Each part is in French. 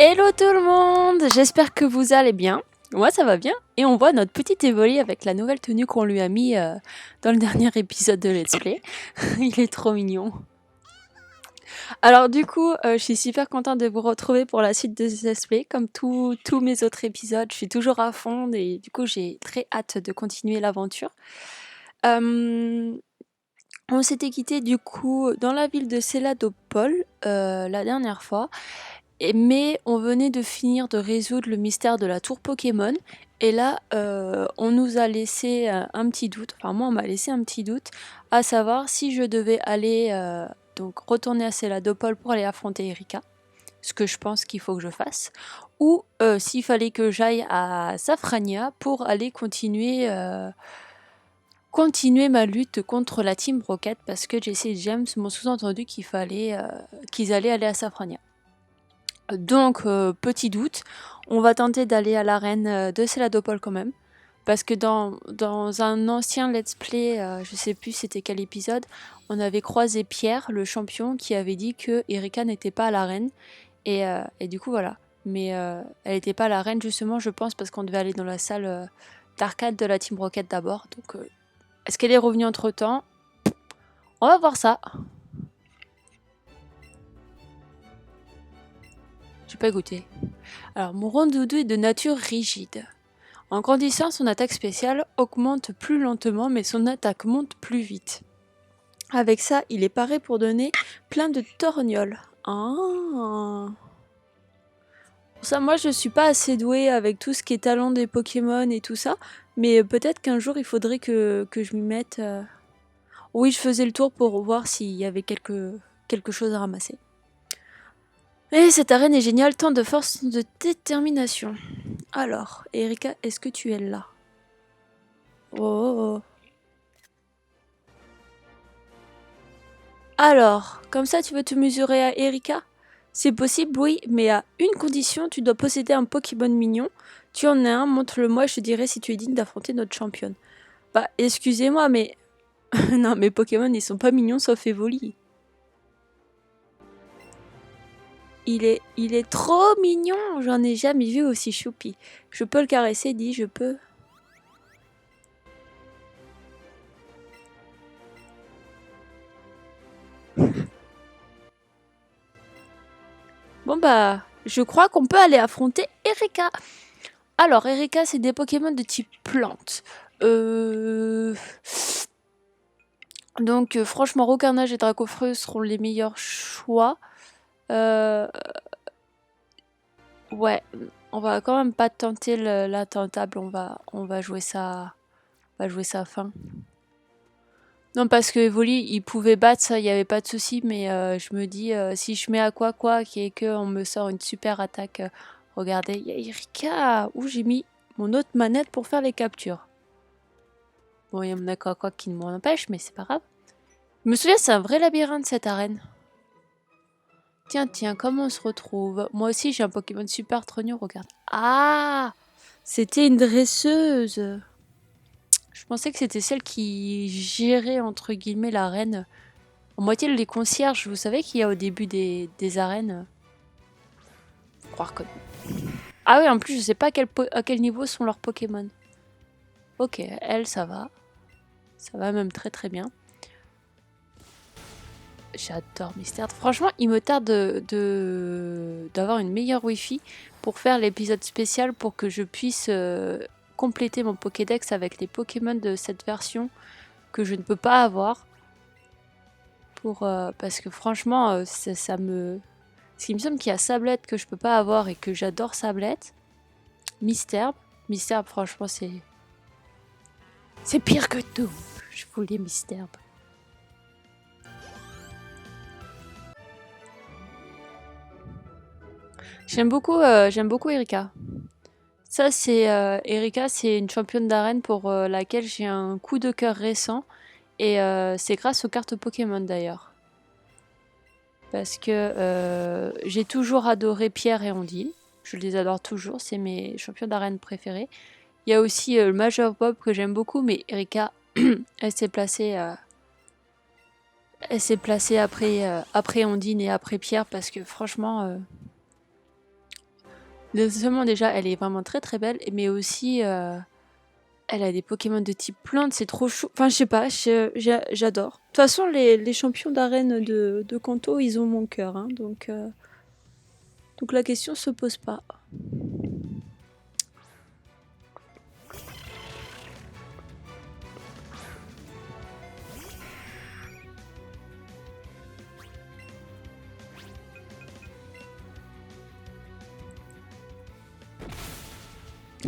Hello tout le monde, j'espère que vous allez bien. Moi ça va bien et on voit notre petit Evoli avec la nouvelle tenue qu'on lui a mis dans le dernier épisode de Let's Play. Il est trop mignon. Alors du coup, je suis super contente de vous retrouver pour la suite de ce Let's Play. Comme tous mes autres épisodes, je suis toujours à fond et du coup j'ai très hâte de continuer l'aventure. On s'était quitté du coup dans la ville de Céladopol la dernière fois. Mais on venait de finir de résoudre le mystère de la tour Pokémon. Et là, on nous a laissé un petit doute. Enfin, moi, on m'a laissé un petit doute. À savoir si je devais aller donc retourner à Céladopol pour aller affronter Erika. Ce que je pense qu'il faut que je fasse. Ou s'il fallait que j'aille à Safrania pour aller continuer ma lutte contre la Team Rocket. Parce que Jessie et James m'ont sous-entendu qu'ils allaient aller à Safrania. Donc, petit doute, on va tenter d'aller à l'arène de Céladopol quand même. Parce que dans un ancien let's play, je sais plus c'était quel épisode, on avait croisé Pierre, le champion, qui avait dit que Erika n'était pas à l'arène. Et du coup, voilà. Mais elle n'était pas à l'arène justement, je pense, parce qu'on devait aller dans la salle d'arcade de la Team Rocket d'abord. Donc, est-ce qu'elle est revenue entre-temps? On va voir ça. J'ai pas goûté. Alors, mon rondoudou est de nature rigide. En grandissant, son attaque spéciale augmente plus lentement, mais son attaque monte plus vite. Avec ça, il est paré pour donner plein de torgnoles. Ah. Pour ça, moi, je suis pas assez douée avec tout ce qui est talent des Pokémon et tout ça, mais peut-être qu'un jour, il faudrait que je m'y mette. Oui, je faisais le tour pour voir s'il y avait quelque chose à ramasser. Et cette arène est géniale, tant de force, de détermination. Alors, Erika, est-ce que tu es là? Oh. Alors, comme ça tu veux te mesurer à Erika? C'est possible, oui, mais à une condition, tu dois posséder un Pokémon mignon. Tu en as un, montre-le-moi et je te dirai si tu es digne d'affronter notre championne. Bah, excusez-moi, mais... non, mes Pokémon, ils sont pas mignons sauf Evoli. Il est trop mignon, j'en ai jamais vu aussi choupi. Je peux le caresser, dis, je peux. Bon bah, je crois qu'on peut aller affronter Erika. Alors, Erika, c'est des Pokémon de type plante. Donc, franchement, Rocarnage et Dracofreux seront les meilleurs choix. Ouais, on va quand même pas tenter l'intentable. On va jouer ça à fin. Non, parce que Evoli, il pouvait battre ça, il y avait pas de souci. Mais je me dis, si je mets à quoi et que on me sort une super attaque. Regardez, il y a Erika où j'ai mis mon autre manette pour faire les captures. Bon, il y a mon quoi qui ne m'en empêche, mais c'est pas grave. Je me souviens, c'est un vrai labyrinthe cette arène. Tiens, comment on se retrouve? Moi aussi, j'ai un Pokémon super trognon, regarde. Ah! C'était une dresseuse. Je pensais que c'était celle qui gérait, entre guillemets, l'arène. En moitié, les concierges, vous savez qu'il y a au début des arènes. Croire que... Ah oui, en plus, je sais pas à quel niveau sont leurs Pokémon. Ok, elle, ça va. Ça va même très très bien. J'adore Mystère. Franchement, il me tarde d'avoir une meilleure Wi-Fi pour faire l'épisode spécial pour que je puisse compléter mon Pokédex avec les Pokémon de cette version que je ne peux pas avoir. Parce que franchement, ça me... Parce qu'il me semble qu'il y a Sablette que je peux pas avoir et que j'adore Sablette. Mystère, franchement, c'est... C'est pire que tout. Je voulais Mystère. J'aime beaucoup Erika. Ça, c'est Erika, c'est une championne d'arène pour laquelle j'ai un coup de cœur récent. Et c'est grâce aux cartes Pokémon d'ailleurs. Parce que j'ai toujours adoré Pierre et Ondine. Je les adore toujours, c'est mes champions d'arène préférés. Il y a aussi le Major Bob que j'aime beaucoup, mais Erika, elle s'est placée après Ondine et après Pierre parce que franchement, Non seulement déjà, elle est vraiment très très belle, mais aussi elle a des Pokémon de type plante, c'est trop chou. Enfin, je sais pas, j'adore. De toute façon, les champions d'arène de Kanto, ils ont mon cœur, hein, donc la question se pose pas.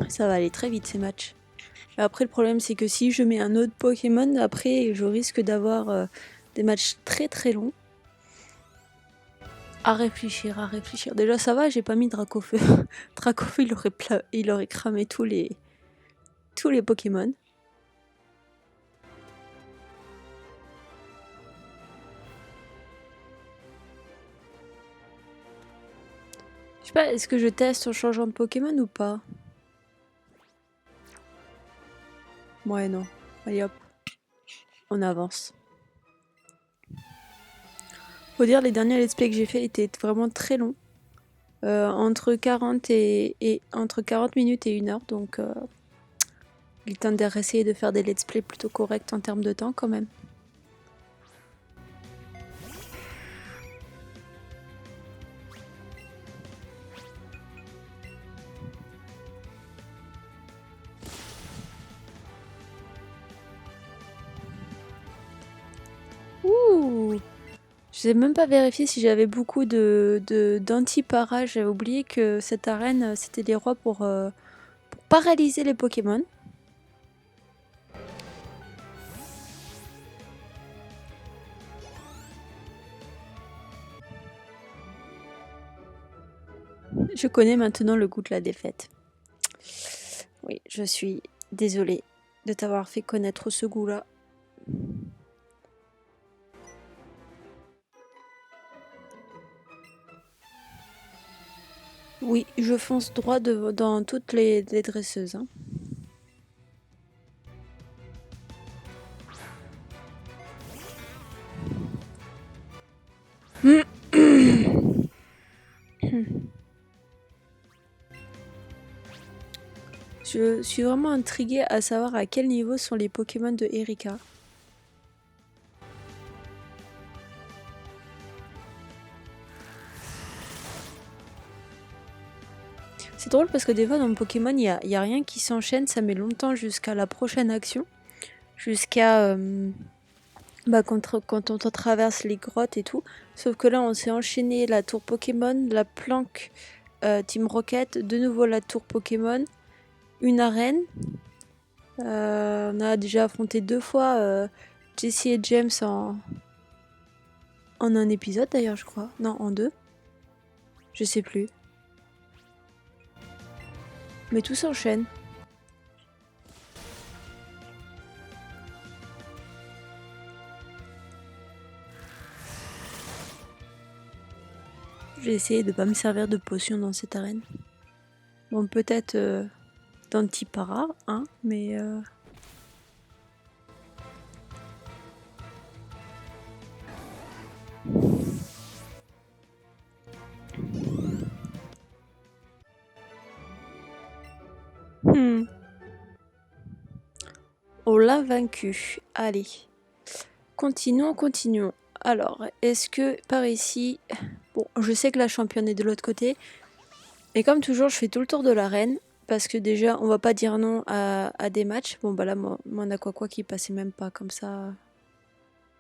Ça va aller très vite ces matchs. Après, le problème, c'est que si je mets un autre Pokémon, après, je risque d'avoir des matchs très très longs. À réfléchir, à réfléchir. Déjà, ça va, j'ai pas mis Dracofeu. Dracofeu, il aurait cramé tous les Pokémon. Je sais pas, est-ce que je teste en changeant de Pokémon ou pas? Ouais, non. Allez hop, on avance. Faut dire, les derniers let's play que j'ai fait étaient vraiment très longs. Entre 40 entre 40 minutes et 1 heure, donc il tente d'essayer de faire des let's play plutôt corrects en termes de temps quand même. Ouh! Je n'ai même pas vérifié si j'avais beaucoup d'anti-para. J'avais oublié que cette arène, c'était des rois pour paralyser les Pokémon. Je connais maintenant le goût de la défaite. Oui, je suis désolée de t'avoir fait connaître ce goût-là. Oui, je fonce droit dans toutes les dresseuses, hein. Je suis vraiment intriguée à savoir à quel niveau sont les Pokémon de Erika. C'est drôle parce que des fois dans le Pokémon, il y a rien qui s'enchaîne, ça met longtemps jusqu'à la prochaine action. Jusqu'à quand on traverse les grottes et tout. Sauf que là, on s'est enchaîné la tour Pokémon, la planque Team Rocket, de nouveau la tour Pokémon, une arène. On a déjà affronté 2 fois Jessie et James en un épisode d'ailleurs, je crois. Non, en 2. Je sais plus. Mais tout s'enchaîne. J'ai essayé de pas me servir de potions dans cette arène. Bon, peut-être d'anti-para, hein, mais... On l'a vaincu. Allez. Continuons, continuons. Alors, est-ce que par ici... Bon, je sais que la championne est de l'autre côté. Et comme toujours, je fais tout le tour de l'arène. Parce que déjà, on va pas dire non à des matchs. Bon, bah là, mon Aquaqua qui passait même pas comme ça.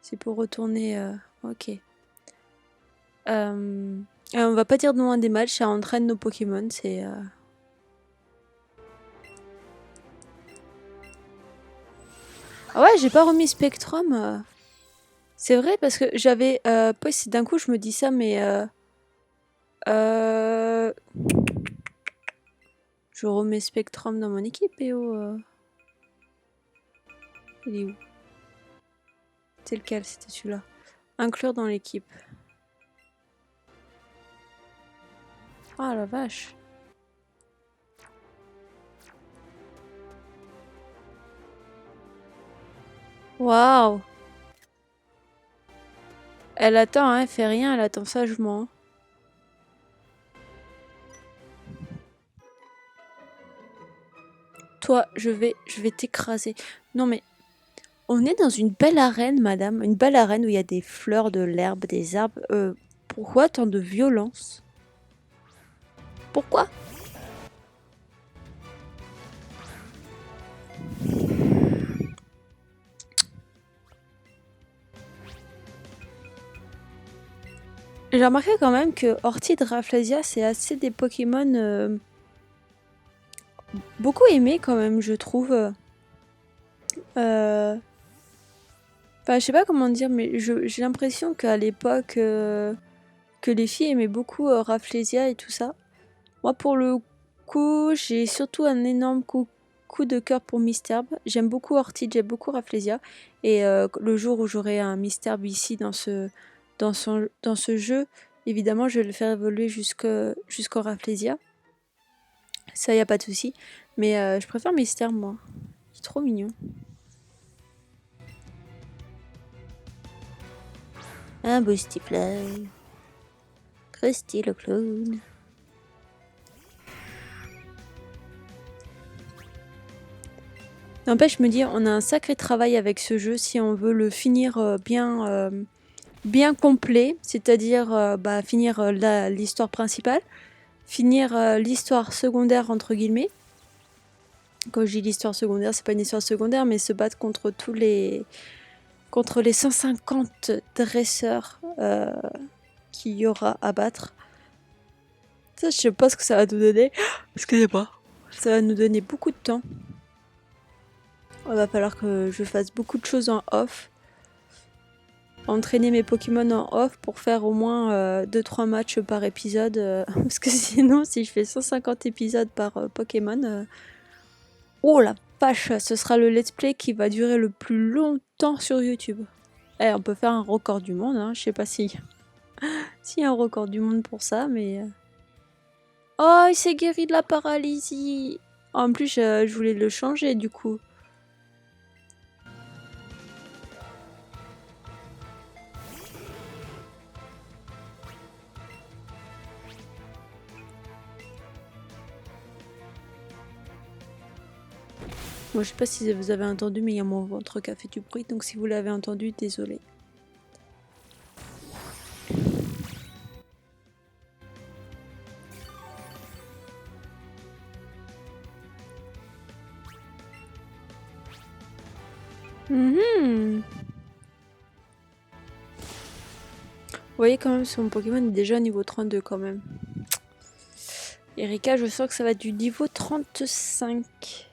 C'est pour retourner... Ok. On va pas dire non à des matchs, ça entraîne nos Pokémon, c'est... Ah ouais, j'ai pas remis Spectrum. C'est vrai parce que j'avais... d'un coup, je me dis ça, mais... Euh... Je remets Spectrum dans mon équipe, et il est où? C'est lequel? C'était celui-là. Inclure dans l'équipe. Ah la vache. Waouh. Elle attend, hein, elle fait rien, elle attend sagement. Toi, je vais t'écraser. Non mais, on est dans une belle arène, madame. Une belle arène où il y a des fleurs, de l'herbe, des arbres. Pourquoi tant de violence? Pourquoi? J'ai remarqué quand même que Orchid Rafflesia, c'est assez des Pokémon beaucoup aimés quand même, je trouve. Enfin, je sais pas comment dire, mais j'ai l'impression qu'à l'époque, que les filles aimaient beaucoup Rafflesia et tout ça. Moi, pour le coup, j'ai surtout un énorme coup de cœur pour Mistelb. J'aime beaucoup Orchid, j'aime beaucoup Rafflesia. Et le jour où j'aurai un Mistelb ici dans ce jeu, évidemment, je vais le faire évoluer jusqu'au Rafflesia. Ça, y a pas de souci. Mais je préfère Mistelb, moi. Il est trop mignon. Un beau Stifler. Krusty le clown. N'empêche, je me dis, on a un sacré travail avec ce jeu si on veut le finir bien complet, c'est-à-dire finir l'histoire principale, finir l'histoire secondaire entre guillemets. Quand je dis l'histoire secondaire, c'est pas une histoire secondaire, mais se battre contre les 150 dresseurs qu'il y aura à battre. Ça, je sais pas ce que ça va nous donner. Excusez-moi. Ça va nous donner beaucoup de temps. Il va falloir que je fasse beaucoup de choses en off. Entraîner mes Pokémon en off pour faire au moins 2-3 matchs par épisode. Parce que sinon, si je fais 150 épisodes par Pokémon... Oh la vache, ce sera le let's play qui va durer le plus longtemps sur YouTube. On peut faire un record du monde, hein. Je sais pas s'il y a un record du monde pour ça, mais... Oh, il s'est guéri de la paralysie. En plus, je voulais le changer, du coup. Moi, je sais pas si vous avez entendu, mais il y a mon ventre qui a fait du bruit, donc si vous l'avez entendu, désolé. Vous voyez quand même, son Pokémon est déjà niveau 32 quand même. Erika, je sens que ça va être du niveau 35.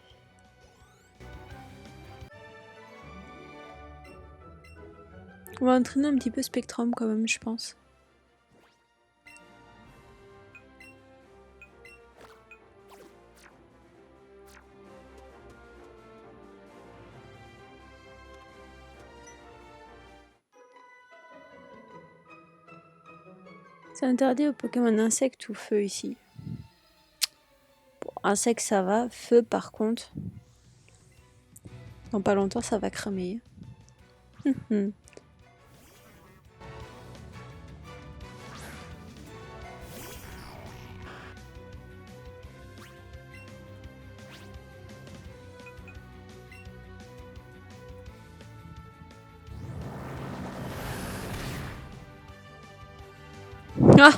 On va entraîner un petit peu Spectrum quand même, je pense. C'est interdit aux Pokémon insectes ou feu ici. Bon, insectes ça va, feu par contre. Dans pas longtemps ça va cramer. Ah!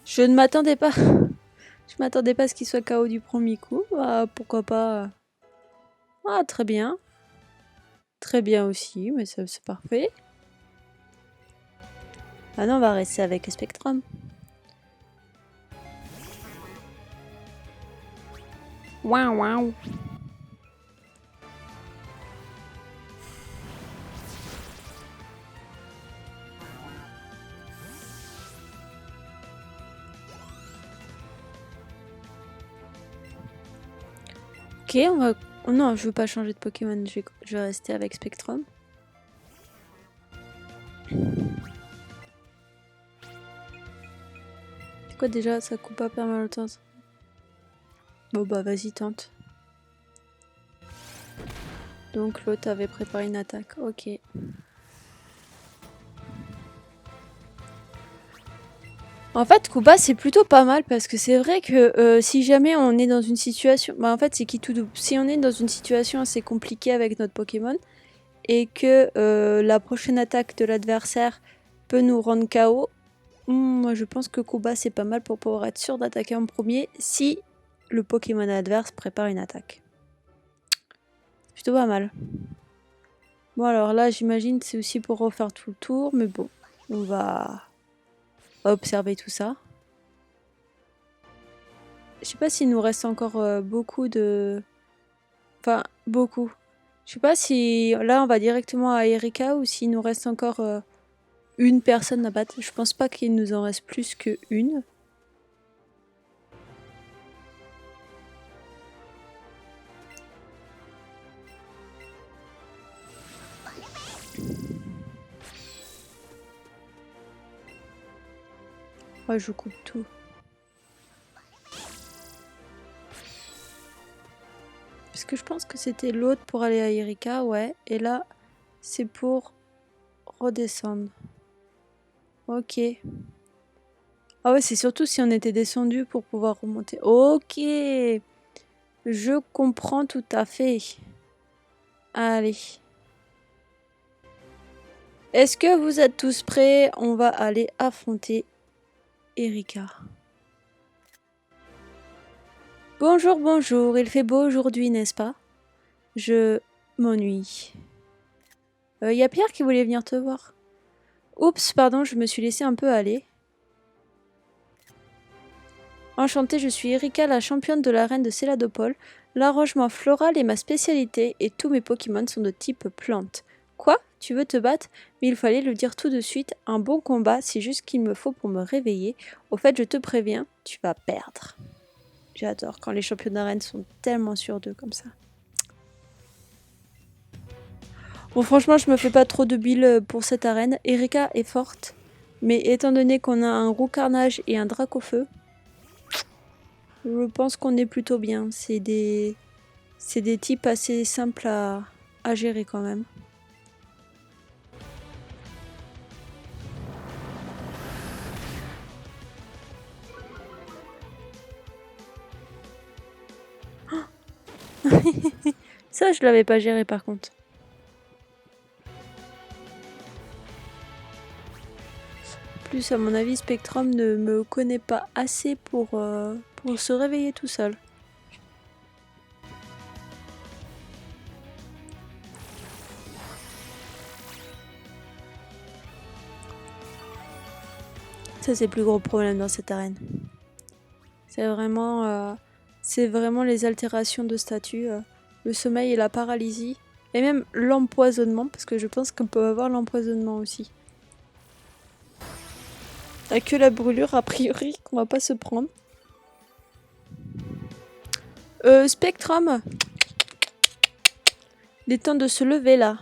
Je ne m'attendais pas. Je m'attendais pas à ce qu'il soit KO du premier coup. Ah, pourquoi pas. Ah, très bien. Très bien aussi, mais c'est parfait. Ah non, on va rester avec Spectrum. Waouh, waouh. Ok, on va... Oh non, je veux pas changer de Pokémon, je vais rester avec Spectrum. C'est quoi déjà? Ça coupe pas permanente. Bon bah vas-y, tente. Donc l'autre avait préparé une attaque, ok. En fait, Kuba, c'est plutôt pas mal parce que c'est vrai que si jamais on est dans une situation... Bah, en fait, c'est qui tout double. Si on est dans une situation assez compliquée avec notre Pokémon et que la prochaine attaque de l'adversaire peut nous rendre KO, moi je pense que Kuba, c'est pas mal pour pouvoir être sûr d'attaquer en premier si le Pokémon adverse prépare une attaque. Plutôt pas mal. Bon, alors là, j'imagine c'est aussi pour refaire tout le tour, mais bon, on va observer tout ça. Je sais pas s'il nous reste encore beaucoup de... Enfin, beaucoup. Je sais pas si là on va directement à Erika ou s'il nous reste encore une personne à battre. Je pense pas qu'il nous en reste plus que une. Ouais, je coupe tout. Parce que je pense que c'était l'autre pour aller à Erika, ouais. Et là, c'est pour redescendre. Ok. Ah ouais, c'est surtout si on était descendu pour pouvoir remonter. Ok. Je comprends tout à fait. Allez. Est-ce que vous êtes tous prêts? On va aller affronter Erika. Bonjour, bonjour. Il fait beau aujourd'hui, n'est-ce pas? Je m'ennuie. Y a Pierre qui voulait venir te voir. Oups, pardon, je me suis laissé un peu aller. Enchantée, je suis Erika, la championne de l'arène de Céladopol. L'arrangement floral est ma spécialité et tous mes Pokémon sont de type plante. Quoi? Tu veux te battre? Mais il fallait le dire tout de suite. Un bon combat, c'est juste ce qu'il me faut pour me réveiller. Au fait, je te préviens, tu vas perdre. J'adore quand les champions d'arène sont tellement sûrs d'eux comme ça. Bon, franchement, je me fais pas trop de billes pour cette arène. Erika est forte, mais étant donné qu'on a un Roucarnage et un Dracofeu, je pense qu'on est plutôt bien. C'est des types assez simples à gérer quand même. Ça, je l'avais pas géré par contre. Plus, à mon avis, Spectrum ne me connaît pas assez pour se réveiller tout seul. Ça, c'est le plus gros problème dans cette arène. C'est vraiment les altérations de statut, le sommeil et la paralysie, et même l'empoisonnement, parce que je pense qu'on peut avoir l'empoisonnement aussi. Il n'y a que la brûlure, a priori, qu'on va pas se prendre. Spectrum, il est temps de se lever là.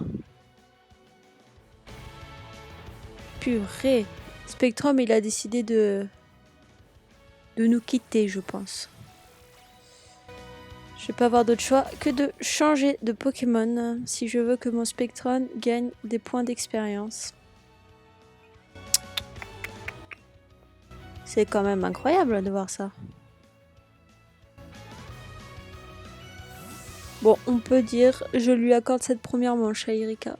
Purée. Spectrum, il a décidé de nous quitter, je pense. Je vais pas avoir d'autre choix que de changer de Pokémon si je veux que mon Spectrum gagne des points d'expérience. C'est quand même incroyable de voir ça. Bon, on peut dire, je lui accorde cette première manche à Erika.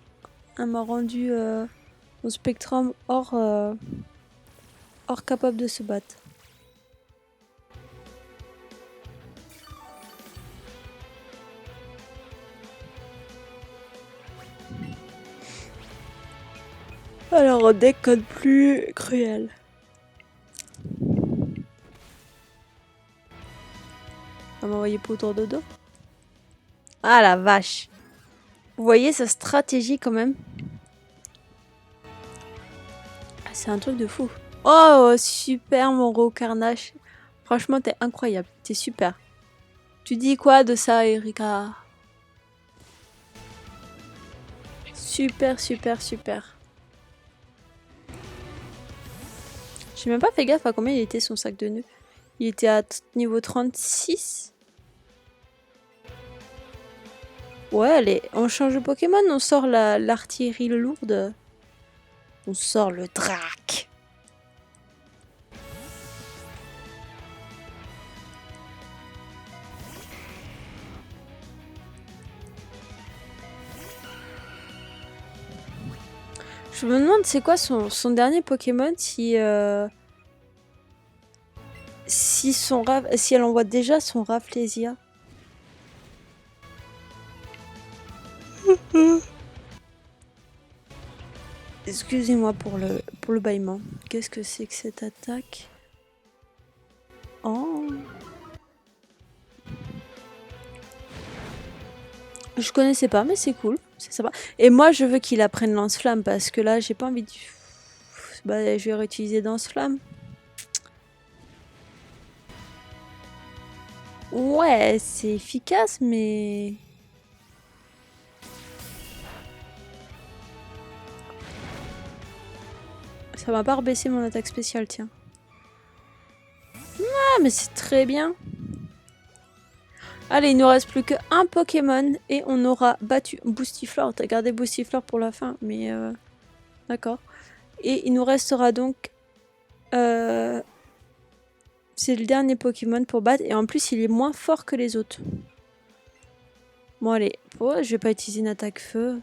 Elle m'a rendu mon Spectrum hors capable de se battre. Alors, on déconne plus cruel. On va m'envoyer poudre de dos. Ah la vache. Vous voyez sa stratégie quand même. C'est un truc de fou. Oh, super mon Roucarnage. Franchement, t'es incroyable. T'es super. Tu dis quoi de ça, Erika? Super, super, super. J'ai même pas fait gaffe à combien il était son sac de nœuds. Il était à niveau 36. Ouais, allez, on change de Pokémon, on sort l'artillerie lourde. On sort le Drac. Je me demande c'est quoi son dernier Pokémon si si elle envoie déjà son Rafflesia. Excusez-moi pour le bâillement. Qu'est-ce que c'est que cette attaque? Oh. Je connaissais pas, mais c'est cool. C'est sympa. Et moi, je veux qu'il apprenne lance-flamme parce que là, j'ai pas envie de... Bah, je vais réutiliser lance-flamme. Ouais, c'est efficace, mais... Ça m'a pas rebaissé mon attaque spéciale, tiens. Ah, mais c'est très bien. Allez, il nous reste plus qu'un Pokémon et on aura battu Boostifleur. T'as gardé Boostifleur pour la fin, mais d'accord. Et il nous restera donc... c'est le dernier Pokémon pour battre et en plus il est moins fort que les autres. Bon allez, oh, je vais pas utiliser une attaque feu.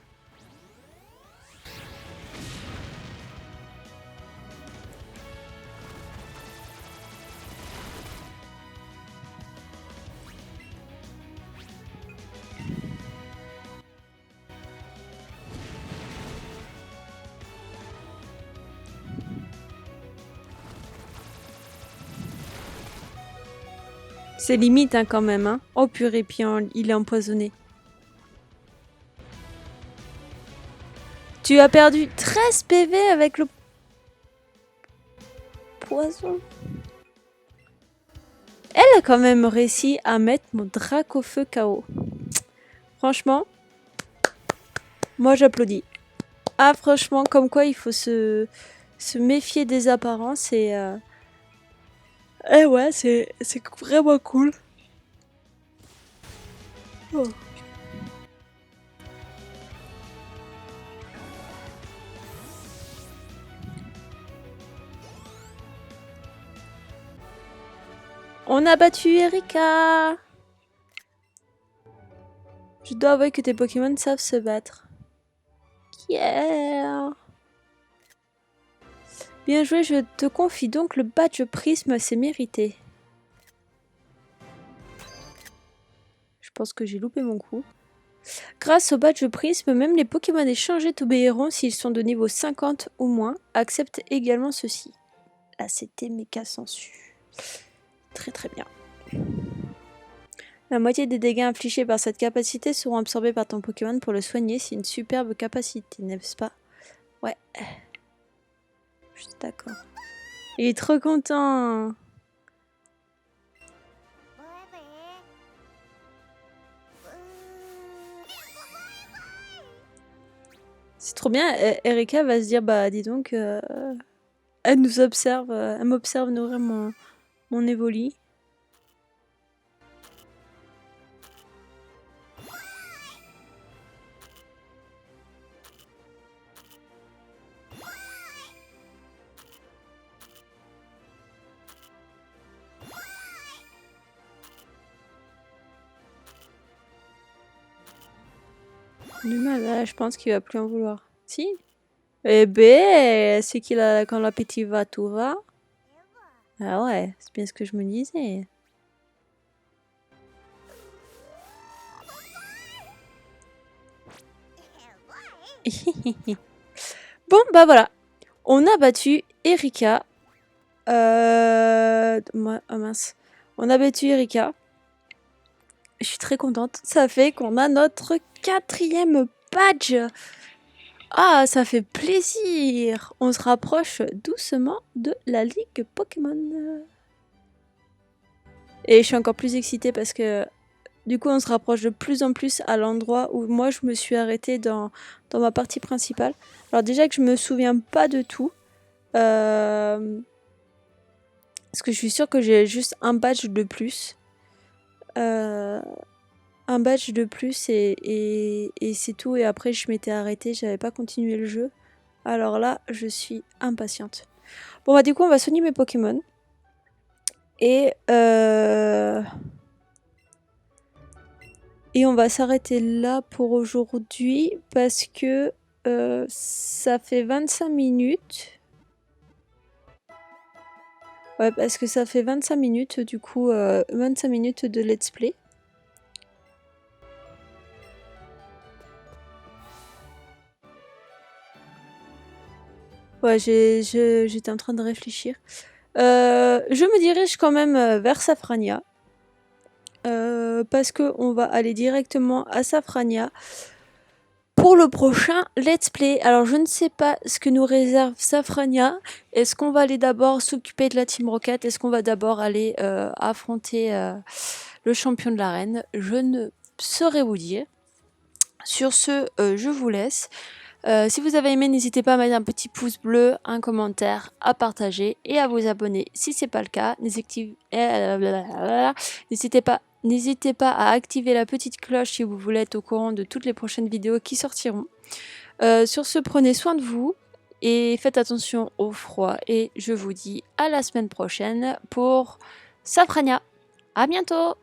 C'est limite hein, quand même. Hein. Oh purée, puis il est empoisonné. Tu as perdu 13 PV avec le poison. Elle a quand même réussi à mettre mon Dracofeu KO. Franchement, moi j'applaudis. Ah franchement, comme quoi il faut se méfier des apparences et... Eh ouais, c'est vraiment cool. Oh. On a battu Erika. Je dois avouer que tes Pokémon savent se battre. Yeah. Bien joué, je te confie donc le badge prisme, c'est mérité. Je pense que j'ai loupé mon coup. Grâce au badge prisme, même les Pokémon échangés t'obéiront s'ils sont de niveau 50 ou moins. Accepte également ceci. Là, c'était méca sensu. Très très bien. La moitié des dégâts infligés par cette capacité seront absorbés par ton Pokémon pour le soigner. C'est une superbe capacité, n'est-ce pas? Ouais. Je suis d'accord. Il est trop content. C'est trop bien. Erika va se dire, bah dis donc, elle nous observe, elle m'observe nourrir mon Evoli. Du mal, là, je pense qu'il va plus en vouloir. Si? Eh ben, c'est qu'il a quand l'appétit va, tout va. Ah ouais, c'est bien ce que je me disais. Bon, bah voilà. On a battu Erika. Oh mince. On a battu Erika. Je suis très contente. Ça fait qu'on a notre 4e badge. Ah, ça fait plaisir. On se rapproche doucement de la Ligue Pokémon. Et je suis encore plus excitée parce que du coup, on se rapproche de plus en plus à l'endroit où moi, je me suis arrêtée dans ma partie principale. Alors déjà que je me souviens pas de tout. Parce que je suis sûre que j'ai juste un badge de plus. Un badge de plus et c'est tout. Et après, je m'étais arrêtée, j'avais pas continué le jeu. Alors là, je suis impatiente. Bon, bah du coup, on va soigner mes Pokémon. Et on va s'arrêter là pour aujourd'hui parce que ça fait 25 minutes. Ouais, parce que ça fait 25 minutes, du coup, 25 minutes de let's play. Ouais, j'étais en train de réfléchir. Je me dirige quand même vers Safrania. Parce que on va aller directement à Safrania pour le prochain let's play. Alors je ne sais pas ce que nous réserve Safrania. Est-ce qu'on va aller d'abord s'occuper de la Team Rocket? Est-ce qu'on va d'abord aller affronter le champion de l'arène? Je ne saurais vous dire. Sur ce, je vous laisse. Si vous avez aimé, n'hésitez pas à mettre un petit pouce bleu, un commentaire, à partager et à vous abonner si c'est pas le cas. N'hésitez pas à activer la petite cloche si vous voulez être au courant de toutes les prochaines vidéos qui sortiront. Sur ce, prenez soin de vous et faites attention au froid. Et je vous dis à la semaine prochaine pour Safrania. À bientôt!